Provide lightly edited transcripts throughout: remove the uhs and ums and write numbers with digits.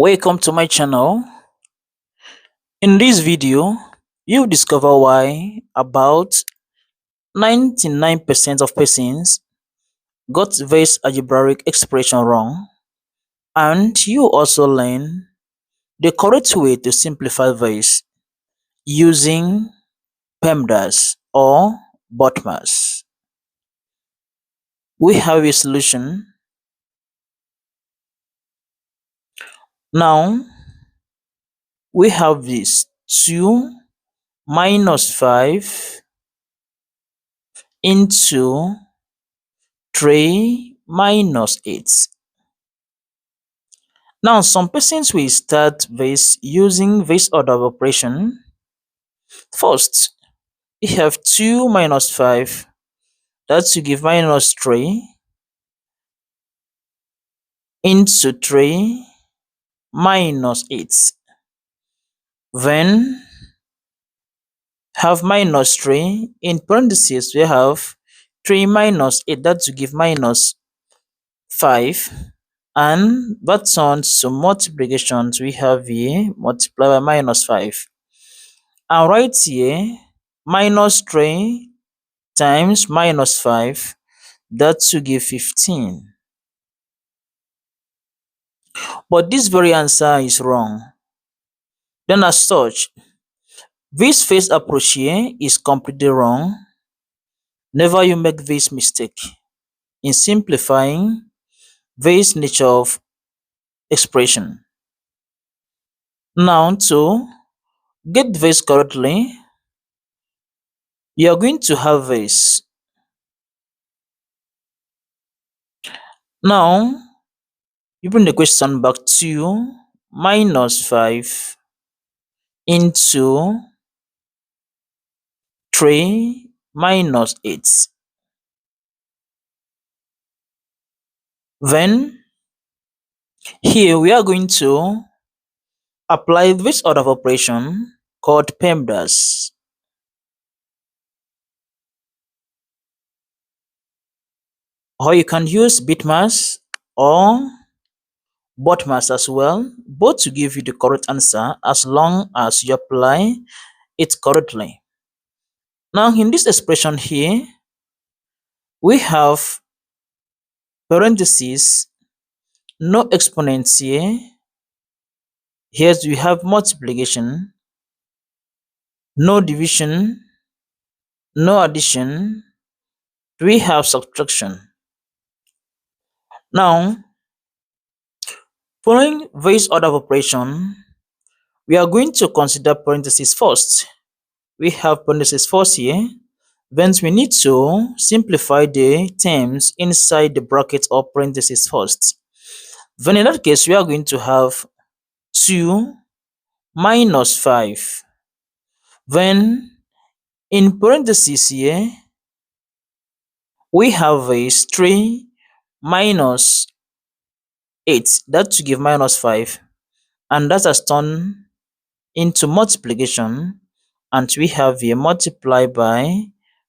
Welcome to my channel. In this video, you'll discover why about 99% of persons got this algebraic expression wrong, and you also learn the correct way to simplify this using PEMDAS or BODMAS. We have a solution. Now, we have this 2 minus 5 into 3 minus 8. Now, some persons will start this using this order of operation. First, we have 2 minus 5, that's to give minus 3 into 3 minus 8. Then, have minus 3, in parentheses we have 3 minus 8, that's to give minus 5. And that turns to multiplications. We have here multiply by minus 5. And right here, minus 3 times minus 5, that should give 15. But this very answer is wrong. Then as such, this first approach here is completely wrong. Never you make this mistake in simplifying this nature of expression. Now, to get this correctly, you are going to have this. Now, you bring the question back to minus 5 into 3 minus 8. Then, here we are going to apply this order of operation called PEMDAS. Or you can use BODMAS or BODMAS as well, both to give you the correct answer as long as you apply it correctly. Now, in this expression here, we have parentheses, no exponents here. Here we have multiplication, no division, no addition. We have subtraction. Now, following this order of operation, we are going to consider parentheses first. We have parentheses first here. Then we need to simplify the terms inside the bracket or parentheses first. Then in that case, we are going to have 2 minus 5. Then in parentheses here, we have this 3 minus 8, that to give minus 5, and that has turned into multiplication, and we have here multiply by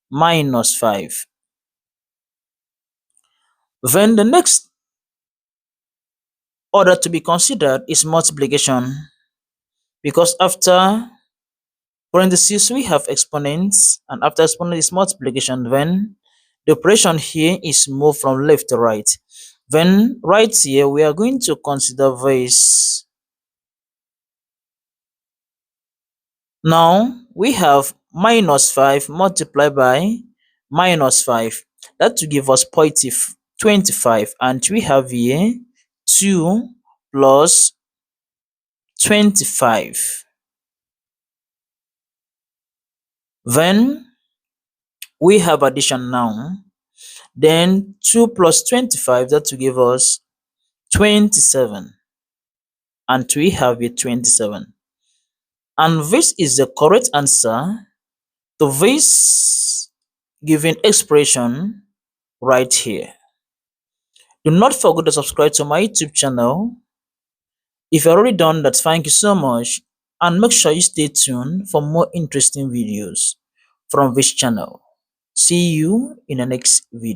minus 5. Then the next order to be considered is multiplication, because after parentheses we have exponents, and after exponent is multiplication. Then the operation here is moved from left to right. Then right here we are going to consider this. Now we have minus 5 multiplied by minus 5, that to give us positive 25, and we have here 2 plus 25. Then we have addition now. Then 2 plus 25, that to give us 27, and we have here 27. And this is the correct answer to this given expression right here. Do not forget to subscribe to my YouTube channel. If you're already done that, thank you so much, and make sure you stay tuned for more interesting videos from this channel. See you in the next video.